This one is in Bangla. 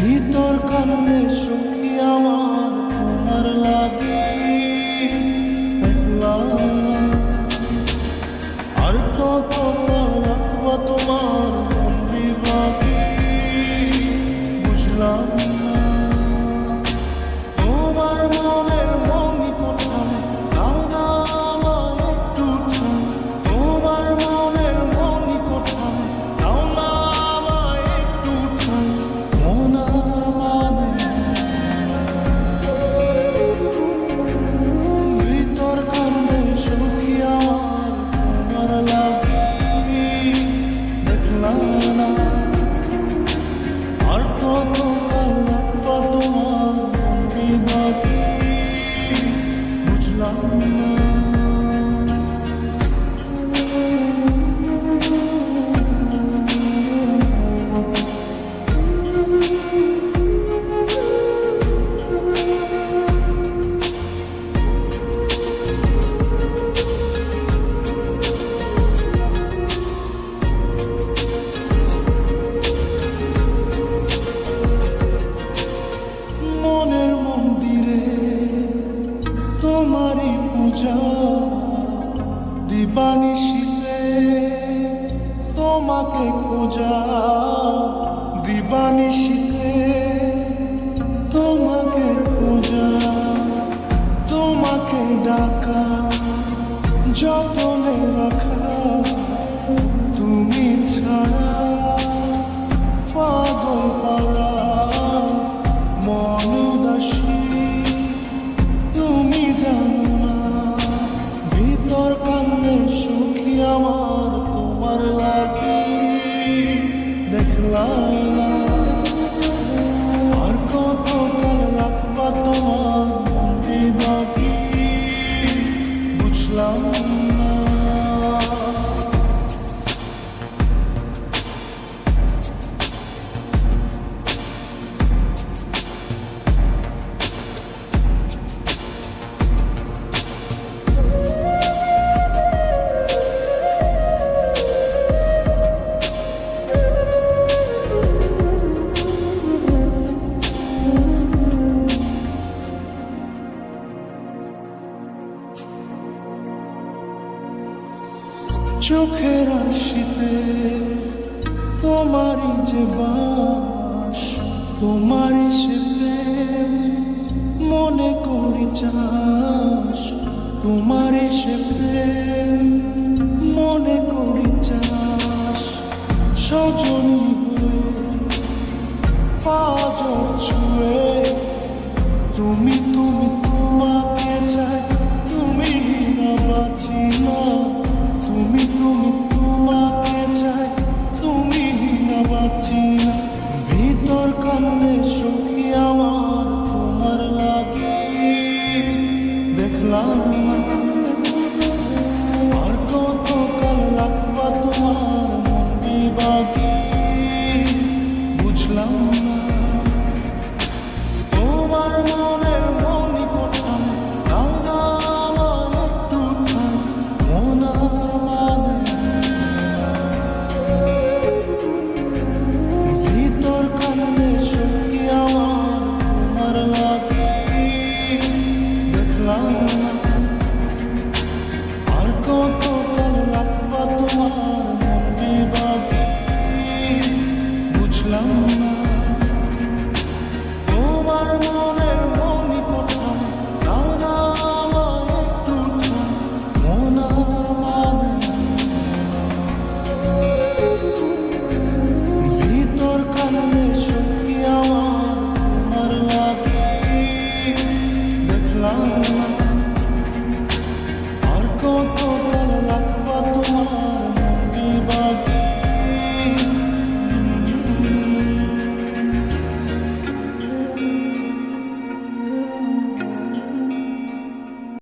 ভিতর কান্নে সখী আমার তোমার লাগি দেখলাম আর কত রাখবো তোমার মন বিভাগী বুঝলাম না তোমার মনের মনি কোথায় দাও না আমায় একটু ঠাঁই তোমার মনের মনি কোথায় দাও না আমায় একটু ঠাঁই মনার মানে ভিতর কান্দে সখী আমার তোমার লাগি দেখলাম না আর কত কাল রাখবো তোমার মন বিভাগী বুঝলাম না মনের মন্দিরে তোমারই পূজা দিবানিশীতে তোমাকে খোঁজা দিবানিশীতে তোমাকে খোঁজা তোমাকে ডাকা যতনে রাখা তুমি ছাড়া পাগল পাড়া মন উদাসী তুমি জানো না ভিতর কান্নে সখী আমার তোমার লাগি দেখলাম না আর কত কাল রাখবা তোমার মন বিভাগী বুঝলাম না চোখের আশিতে তোমারই যে বাস তোমারই সে প্রেম মনে করি চাস তোমারই সে প্রেম মনে করি চাস সজনী হয়ে পাঁজর ছুঁয়ে তুমি তোমাকে চাই তুমি না বাঁচি না তুমি